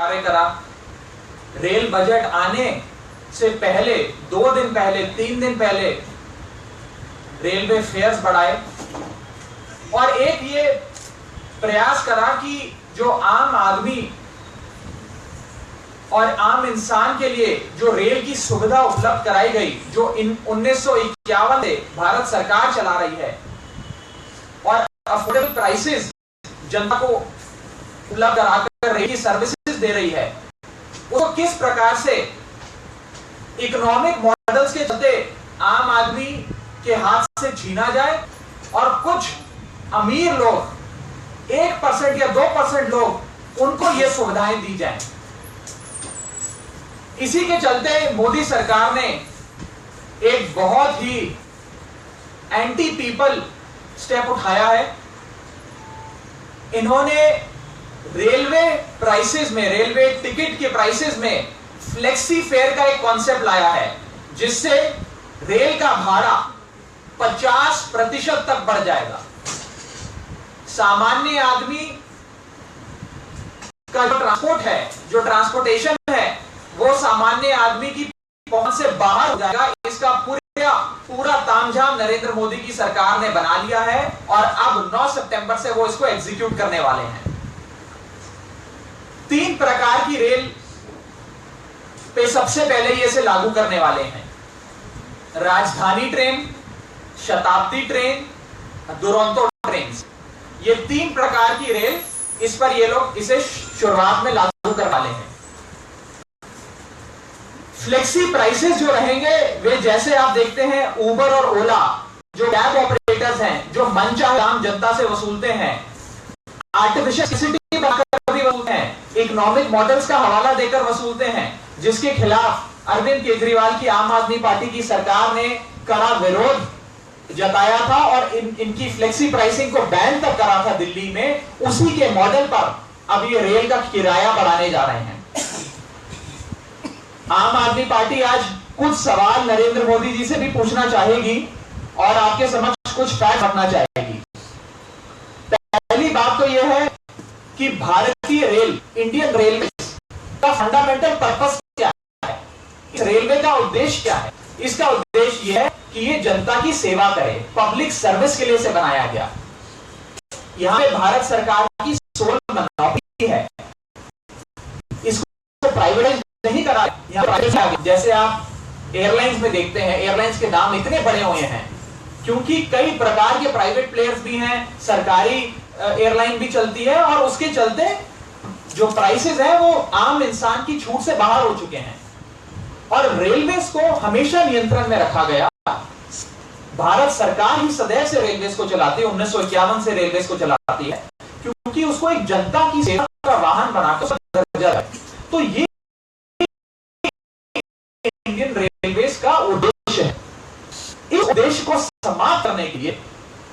कार्य करा। Rail budget आने से पहले 2 दिन पहले 3 दिन पहले रेलवे फेयर्स बढ़ाए और एक ये प्रयास करा कि जो आम आदमी और आम इंसान के लिए जो रेल की सुविधा उपलब्ध कराई गई, जो 1951 से भारत सरकार चला रही है और अफोर्डेबल प्राइसेस जनता को उपलब्ध कराकर रेल की सर्विसेज दे रही है, उसको किस प्रकार से इकोनॉमिक मॉडल्स के चलते आम आदमी के हाथ से छीना जाए और कुछ अमीर लोग 1% या 2% लोग उनको ये सुविधाएं दी जाएं। इसी के चलते मोदी सरकार ने एक बहुत ही एंटी पीपल स्टेप उठाया है। इन्होंने रेलवे प्राइसेस में, रेलवे टिकट के प्राइसेस में फ्लेक्सी फेयर का एक कॉन्सेप्ट लाया है, जिससे रेल का भाड़ा 50% तक बढ़ जाएगा। सामान्य आदमी का जो ट्रांसपोर्ट है, जो ट्रांसपोर्टेशन है, वो सामान्य आदमी की पहुंच से बाहर हो जाएगा। इसका पूरा तामझाम नरेंद्र मोदी की सरकार ने बना लिया है और अब 9 सितंबर से वो इसको एग्जीक्यूट करने वाले हैं। 3 प्रकार की रेल पे सबसे पहले ये इसे लागू करने वाले हैं। राजधानी ट्रेन, शताब्दी ट्रेन, दुरंतो ट्रेन, ये 3 प्रकार की रेल, इस पर ये लोग इसे शुरुआत में लागू करने वाले हैं। फ्लेक्सी प्राइसेस जो रहेंगे वे जैसे आप देखते हैं उबर और ओला जो कैब ऑपरेटर्स हैं, जो मनचाहे दाम जनता से वसूलते हैं, आर्टिफिशियल बनाकर भी वसूलते हैं, इकोनॉमिक मॉडल्स का हवाला देकर वसूलते हैं, जिसके खिलाफ अरविंद केजरीवाल की आम आदमी पार्टी की सरकार ने कड़ा विरोध जताया था और इनकी फ्लेक्सी प्राइसिंग को बैन तक करा था दिल्ली में। उसी के मॉडल पर अब ये रेल का किराया बढ़ाने जा रहे हैं। आम आदमी पार्टी आज कुछ सवाल नरेंद्र मोदी जी से भी पूछना चाहेगी और आपके समक्ष कुछ फैक्ट रखना चाहेगी। पहली बात तो यह है कि भारतीय रेल, इंडियन रेलवे का फंडामेंटल पर्पस क्या है, इस रेलवे का उद्देश्य क्या है। इसका उद्देश्य यह है कि ये जनता की सेवा करे, पब्लिक सर्विस के लिए इसे बनाया गया। यहां पे भारत सरकार की सोल मोनोपोली है, इसको प्राइवेटाइज नहीं करा। जैसे आप एयरलाइंस में देखते हैं, एयरलाइंस के दाम इतने बड़े हुए हैं क्योंकि कई प्रकार के प्राइवेट प्लेयर्स भी हैं, सरकारी एयरलाइन भी चलती है और उसके चलते जो प्राइसेस हैं वो आम इंसान की छूट से बाहर हो चुके हैं और रेलवेज को हमेशा नियंत्रण में रखा गया। भारत सरकार ही सदैव से रेलवेज को चलाती है, 1951 से रेलवेज को चलाती है, क्योंकि उसको एक जनता की सेवा का वाहन बनाकर दर्जा है। तो ये इंडियन रेलवेज का उद्देश्य है। इस उद्देश्य को समाप्त करने के लिए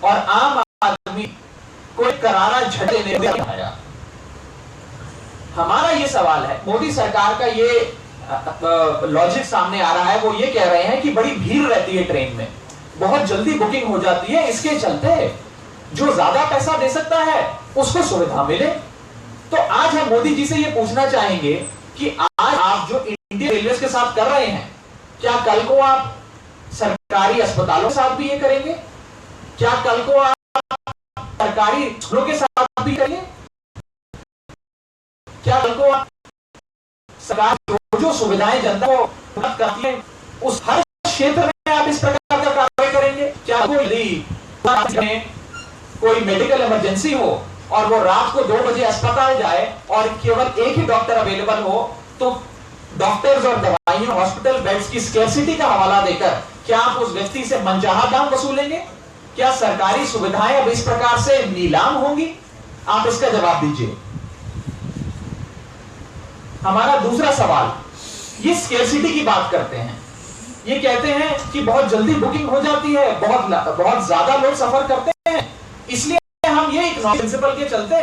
और आम आदमी को एक करारा झटका देने के लिए हमारा ये सवाल है, मोदी सरकार का ये लॉजिक सामने आ रहा है। वो ये कह रहे हैं कि बड़ी भीड़ रहती है ट्रेन में, बहुत जल्दी बुकिंग हो जाती है, इसके चलते जो ज्यादा पैसा दे सकता है उसको सुविधा मिले। तो आज हम मोदी जी से ये पूछना चाहेंगे कि आज आप जो इंडियन रेलवे के साथ कर रहे हैं, क्या कल को आप सरकारी अस्पतालों के साथ भी ये करेंगे? क्या कल को आप सरकारी स्कूलों के साथ भी करेंगे? क्या कल को आप सरकार जो सुविधाएं जनता को उपलब्ध करती है उस हर क्षेत्र में आप इस प्रकार का कार्य करेंगे? क्या कोई मेडिकल इमरजेंसी हो और वो रात को 2 बजे अस्पताल जाए और केवल एक ही डॉक्टर अवेलेबल हो, तो डॉक्टर्स और दवाइयों, हॉस्पिटल बेड्स की स्कैर्सिटी का हवाला देकर क्या आप उस व्यक्ति से मनचाहा दाम वसूलेंगे? क्या सरकारी सुविधाएं अब इस प्रकार से नीलाम होंगी? आप इसका जवाब दीजिए। हमारा दूसरा सवाल, ये स्कैर्सिटी की बात करते हैं, ये कहते हैं कि बहुत जल्दी बुकिंग हो जाती है, बहुत ज्यादा लोग सफर करते हैं, इसलिए हम ये इकोनॉमिक प्रिंसिपल के चलते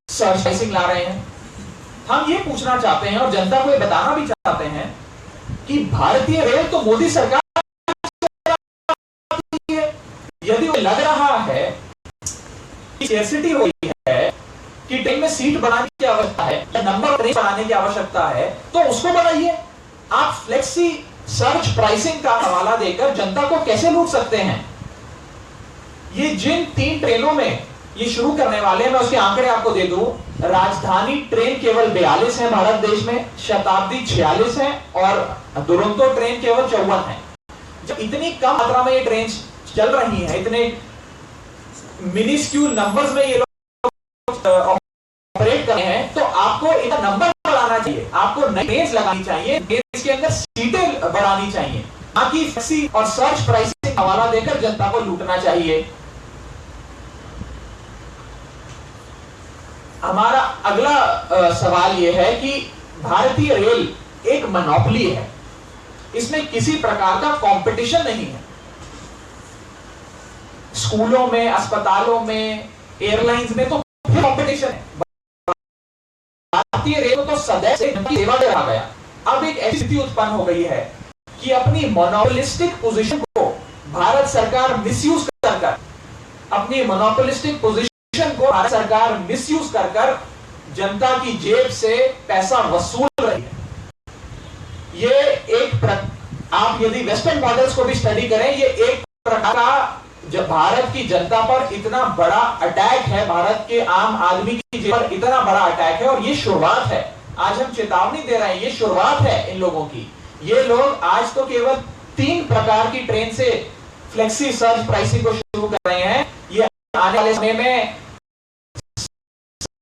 सर्च प्राइसिंग ला रहे हैं। हम ये पूछना चाहते हैं और जनता को ये बताना भी चाहते हैं कि भारतीय रेल तो मोदी सरकार है। यदि वो लग रहा है कि स्कैर्सिटी हुई है कि ट्रेन में सीट बढ़ाने की आवश्यकता है या नंबर ट्रेन बढ़ाने की आवश्यकता है, तो उसको बढ़ाइए। आप फ्लेक्सी सर्च प्राइसिंग का हवाला देकर जनता को कैसे लूट सकते हैं? ये जिन 3 ट्रेनों में ये शुरू करने वाले हैं, मैं उसके आंकड़े आपको दे दूं। राजधानी ट्रेन केवल 42 है भारत देश में, शताब्दी 46 है और दुरंतो ट्रेन केवल 54 है। जब इतनी कम मात्रा में ये ट्रेन चल रही है, इतने मिनिस्क्यूल नंबर्स में ये लोग ऑपरेट कर रहे हैं, तो आपको इनका नंबर बढ़ाना चाहिए, आपको नई ट्रेन लगानी चाहिए, इसके अंदर सीटें बढ़ानी चाहिए, ताकि फ्लेक्सी और सर्च प्राइसिंग हवाला देकर जनता को लूटना चाहिए। हमारा अगला सवाल यह है कि भारतीय रेल एक मोनोपोली है, इसमें किसी प्रकार का कंपटीशन नहीं है। स्कूलों में, अस्पतालों में, एयरलाइंस में तो कंपटीशन है। भारतीय रेल तो सदैव से सेवा दे रहा गया। अब एक ऐसी स्थिति उत्पन्न हो गई है कि अपनी मोनोपोलिस्टिक पोजीशन को भारत सरकार मिसयूज कर अपनी मोनोपोलिस्टिक पोजीशन को भारत सरकार मिसयूज कर जनता की जेब से पैसा वसूल रही है। ये आप यदि वेस्टर्न मॉडल्स को भी स्टडी करें, ये एक प्रकार का जब भारत की जनता पर इतना बड़ा अटैक है, भारत के आम आदमी की जेब पर इतना बड़ा अटैक है, और ये शुरुआत है। आज हम चेतावनी दे रहे हैं, ये शुरुआत है इन लोगों की। ये लोग आज तो केवल 3 प्रकार की ट्रेन से फ्लेक्सी सर्च प्राइसिंग को शुरू कर रहे हैं। ये आने वाले समय में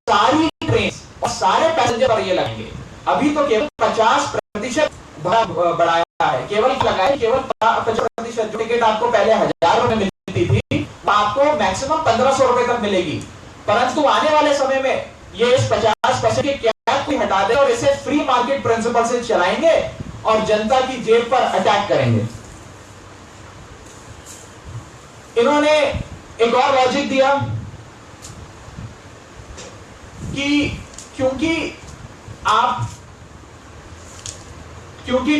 सारी ट्रेन और सारे पैसेंजर पर ये लगेंगे। अभी तो केवल 50% बढ़ाया है, केवल लगाए केवल 50%। जो टिकट आपको पहले 1000 रुपए मिलती थी, आपको मैक्सिमम 1500 रुपए तक मिलेगी। परंतु आने वाले समय में ये इस 50% के कैप को हटा देंगे और इसे फ्री मार्केट प्रिंसिपल से चलाएंगे और जनता की जेब पर अटैक करेंगे। इन्होंने एक और लॉजिक दिया कि क्योंकि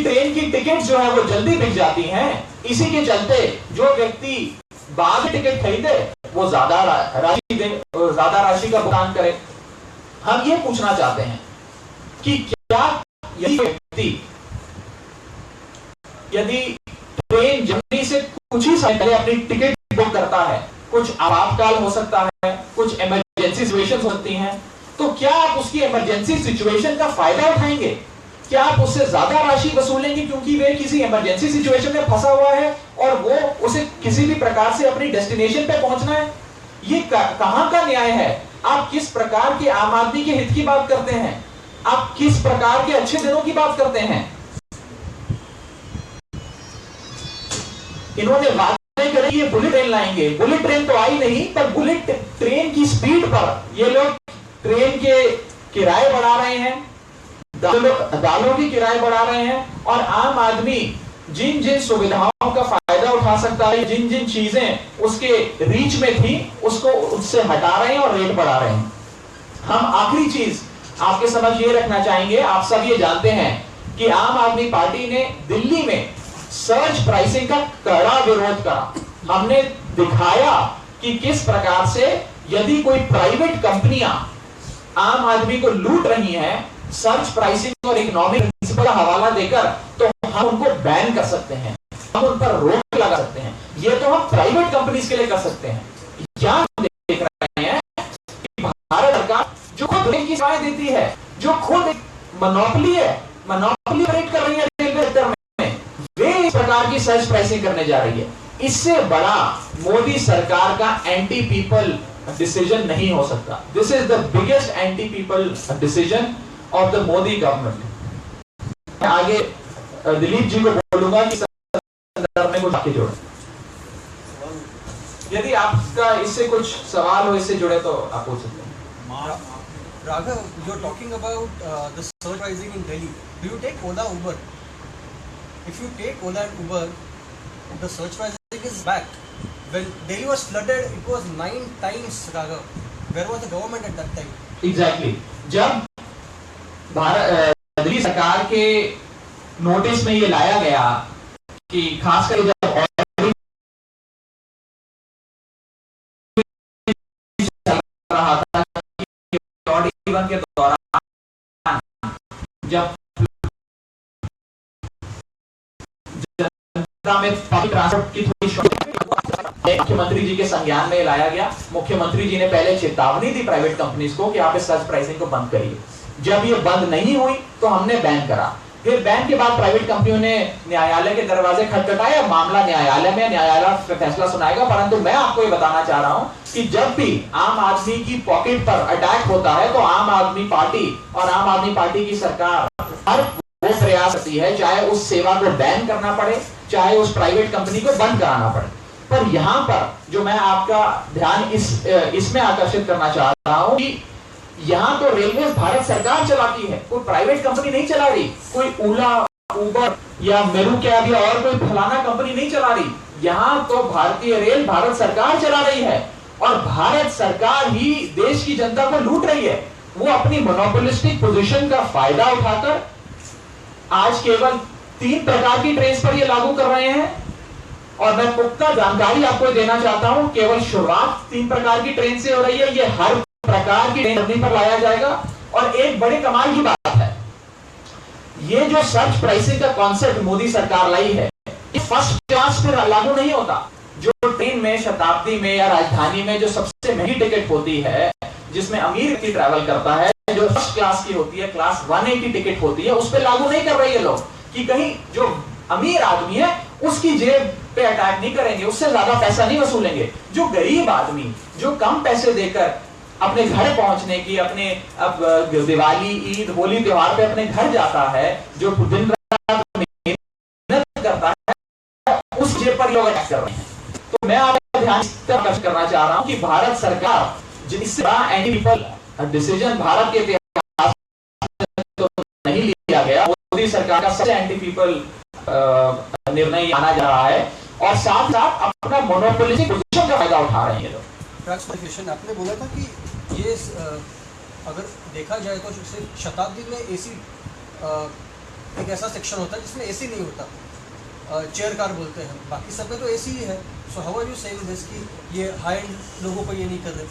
ट्रेन की टिकट जो है वो जल्दी बिक जाती हैं, इसी के चलते जो व्यक्ति बाद में टिकट खरीदे वो ज्यादा राशि का भुगतान करे। हम ये पूछना चाहते हैं कि क्या यदि ट्रेन जर्नी से कुछ ही समय पहले अपनी टिकट बुक करता है, कुछ आपातकाल हो सकता है, कुछ इमरजेंसी सिचुएशन हो सकती हैं, तो क्या आप उसकी इमरजेंसी सिचुएशन का फायदा उठाएंगे? क्या आप उससे ज्यादा राशि वसूलेंगे क्योंकि वे किसी इमरजेंसी सिचुएशन में फंसा हुआ है और वो उसे किसी भी प्रकार से अपनी डेस्टिनेशन पे पहुंचना है? ये कहां का न्याय है? आप किस प्रकार के आम आदमी के हित की बात करते हैं? आप किस प्रकार के अच्छे दिनों की बात करते हैं? इन्होंने वादे करे ये बुलेट ट्रेन लाएंगे, बुलेट ट्रेन तो आई नहीं, पर बुलेट ट्रेन की स्पीड पर ये लोग ट्रेन के किराए बढ़ा रहे हैं, दालों की किराए बढ़ा रहे हैं, और आम आदमी जिन जिन सुविधाओं का फायदा उठा सकता है, जिन जिन चीजें उसके रीच में थी, उसको उससे हटा रहे हैं और रेट बढ़ा रहे हैं। हम आखिरी चीज आपके समझ ये रखना चाहेंगे, आप सब ये जानते हैं कि आम आदमी पार्टी ने दिल्ली में सर्च प्राइसिंग का कड़ा विरोध करा। हमने दिखाया कि किस प्रकार से यदि कोई प्राइवेट कंपनियां आम आदमी को लूट रही हैं सर्च प्राइसिंग और इकोनॉमिक प्रिंसिपल का हवाला देकर, तो हम उनको बैन कर सकते हैं, हम उन पर रोक लगा सकते हैं। ये तो हम प्राइवेट कंपनीज के लिए कर सकते हैं। क्या हम देख रहे हैं कि भारत सरकार जो खुद रेल की सेवाएं देती है, जो खुद मोनोपोली है, मोनोपोली ऑपरेट कर रही है रेलवे सेक्टर में, वे इस प्रकार की सर्च प्राइसिंग करने जा रही है। इससे बड़ा मोदी सरकार का एंटी पीपल डिसीजन नहीं हो सकता। This is the biggest anti people decision of the Modi government. आगे दिलीप जी को बोलूंगा कि संदर्भ में कुछ आगे जोड़े। यदि आपका इससे कुछ सवाल हो इससे जुड़े तो आप पूछ सकते हैं। Raghav, you're talking about the surge pricing in Delhi. Do you take Ola, Uber? If you take Ola and Uber, the surge pricing is back. When Delhi was flooded, it was 9 times, Raghav. Where was the government at that time? Exactly. जब दिल्ली सरकार के notice में ये लाया गया कि खासकर जब चल रहा था जीवन के दौरान जब जनता में पब्लिक ट्रांसपोर्ट की थोड़ी मुख्यमंत्री जी के संज्ञान में लाया गया। मुख्यमंत्री जी ने पहले चेतावनी दी प्राइवेट कंपनीज को कि आप इस सर्च प्राइसिंग को बंद करिए। जब ये बंद नहीं हुई तो हमने बैन करा। फिर बैन के बाद प्राइवेट कंपनियों ने न्यायालय के दरवाजे खटखटाए। मामला न्यायालय में, न्यायालय फैसला सुनाएगा। परंतु मैं आपको ये बताना चाह रहा हूं कि जब भी आम आदमी की पॉकेट पर अटैक होता है तो आम आदमी पार्टी और आम आदमी पार्टी की सरकार हर वो प्रयास करती है, चाहे उस सेवा को बैन करना पड़े, चाहे उस प्राइवेट कंपनी को बंद कराना पड़े। पर यहां पर जो मैं आपका ध्यान इसमें आकर्षित करना चाह रहा हूं कि यहां तो रेलवे भारत सरकार चलाती है, कोई प्राइवेट कंपनी नहीं चला रही। कोई ओला, उबर या मेरू कैब या और कोई फलाना कंपनी नहीं चला रही। यहां तो भारतीय रेल भारत सरकार चला रही है और भारत सरकार ही देश की जनता को लूट रही है। वो अपनी मोनोपोलिस्टिक पोजीशन का फायदा उठाकर आज केवल 3 प्रकार की ट्रेन पर ये लागू कर रहे हैं। और मैं पुख्ता जानकारी आपको देना चाहता हूं, केवल शुरुआत 3 प्रकार की ट्रेन से हो रही है। ये हर प्रकार की ट्रेन पर लाया जाएगा। और एक बड़े कमाल की बात है, ये जो सर्च प्राइसिंग का कॉन्सेप्ट मोदी सरकार लाई है, ये फर्स्ट क्लास पर लागू नहीं होता। जो ट्रेन में, शताब्दी में या राजधानी में जो सबसे महंगी टिकट होती है, जिसमें अमीर व्यक्ति ट्रैवल करता है, जो फर्स्ट क्लास की होती है, क्लास 1A की टिकट होती है, उस पर लागू नहीं कर रहे ये लोग कि कहीं जो अमीर आदमी है उसकी जेब पे अटैक नहीं करेंगे, उससे ज्यादा पैसा नहीं वसूलेंगे। जो गरीब आदमी जो कम पैसे देकर अपने घर पहुंचने की, अपने अब दिवाली, ईद, होली त्योहार पे अपने घर जाता है, जो दिन रात मेहनत करता है, उस जेब पर लोग अटैक कर रहे हैं। तो मैं आपका ध्यान इस तरफ करना चाह रहा हूं कि भारत सरकार जिससे बड़ा एंटी पीपल डिसीजन भारत के इतिहास में तो नहीं लिया गया, मोदी सरकार का सबसे एंटी पीपल निर्णय माना जा रहा है और साथ साथ अपना मोनोपोलिस्टिक पोजीशन का फायदा उठा रहे हैं ये लोग। आपने बोला था कि ये अगर देखा जाए तो शताब्दी में एसी एक ऐसा सेक्शन होता है जिसमें एसी नहीं होता, चेयर कार बोलते हैं, बाकी सब में तो एसी ही है। So how are you saying this कि ये हाई एंड लोगों को ये नहीं कर रहे?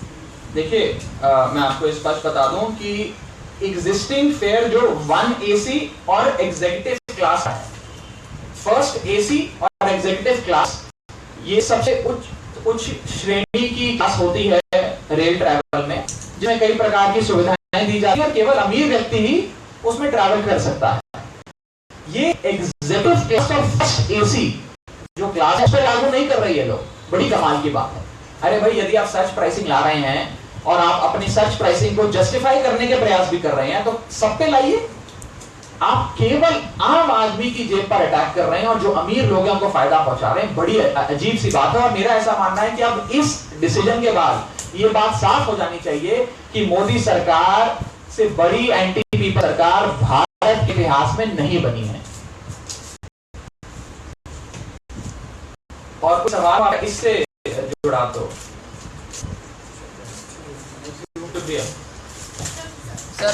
देखिए, मैं आपको स्पष्ट बता दूं कि एग्जिस्टिंग फेयर जो 1AC और एग्जीक्यूटिव क्लास है, फर्स्ट AC और एग्जीक्यूटिव क्लास, ये सबसे उच्च श्रेणी की क्लास होती है रेल ट्रैवल में, जिसमें कई प्रकार की सुविधाएं दी जाती है और केवल अमीर व्यक्ति ही उसमें ट्रैवल कर सकता है। ये एग्जीक्यूटिव क्लास और फर्स्ट AC जो क्लास है उस पर लागू नहीं कर रही है लोग। बड़ी कमाल की बात है। अरे भाई, यदि आप सर्च प्राइसिंग ला रहे हैं और आप अपनी सर्च प्राइसिंग को जस्टिफाई करने के प्रयास भी कर रहे हैं, तो सब पे लाइए। आप केवल आम आदमी की जेब पर अटैक कर रहे हैं और जो अमीर लोग हैं उनको फायदा पहुंचा रहे हैं। बड़ी अजीब सी बात है। और मेरा ऐसा मानना है कि अब इस डिसीजन के बाद ये बात साफ हो जानी चाहिए कि मोदी सरकार से बड़ी एंटी पीपल सरकार भारत के इतिहास में नहीं बनी है। और कुछ सवाल इससे जुड़ा तो सर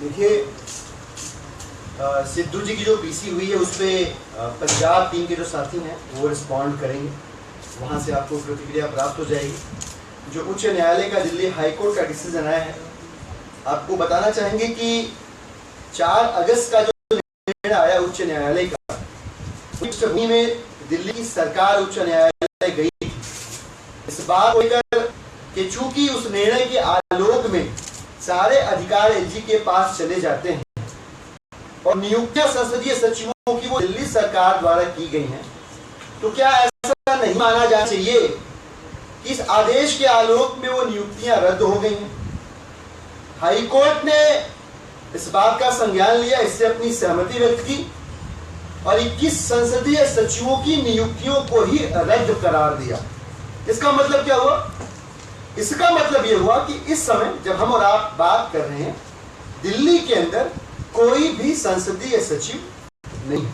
देखिए, सिद्धू जी की जो पीसी हुई है उस पर पंजाब टीम के जो साथी हैं वो रिस्पॉन्ड करेंगे, वहाँ से आपको प्रतिक्रिया प्राप्त हो जाएगी। जो उच्च न्यायालय का दिल्ली हाई कोर्ट का डिसीजन आया है, आपको बताना चाहेंगे कि 4 अगस्त का जो निर्णय आया उच्च न्यायालय का, उस में दिल्ली की सरकार उच्च न्यायालय गई थी इस बात को लेकर कि चूंकि उस निर्णय के आलोक में सारे अधिकार एलजी के पास चले जाते हैं और नियुक्तियां संसदीय सचिवों की वो दिल्ली सरकार द्वारा की गई हैं, तो क्या ऐसा नहीं माना जाना चाहिए कि इस आदेश के आलोक में वो नियुक्तियां रद्द हो गई हैं? हाई कोर्ट ने इस बात का संज्ञान लिया, इससे अपनी सहमति व्यक्त की और 21 संसदीय सचिवों की नियुक्तियों को ही रद्द करार दिया। इसका मतलब क्या हुआ? इसका मतलब यह हुआ कि इस समय जब हम और आप बात कर रहे हैं, दिल्ली के अंदर कोई भी संसदीय सचिव नहीं है।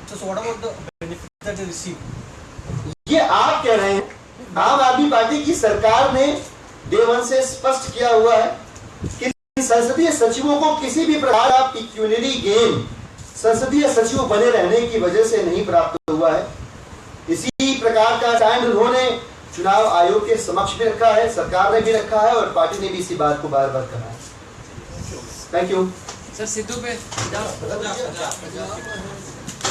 So what about the benefit that they receive? ये आप कह रहे हैं। आम आदमी पार्टी की सरकार ने डे 1 से स्पष्ट किया हुआ है कि संसदीय सचिवों को किसी भी प्रकार का पिक्यूनरी गेन संसदीय सचिव बने रहने की वजह से नहीं प्राप्त हुआ है। इसी प्रकार का स्टैंड उन्होंने चुनाव आयोग के समक्ष भी रखा है, सरकार ने भी रखा है और पार्टी ने भी इसी बात को बार बार कहा है। थैंक यू सर सिद्धू पे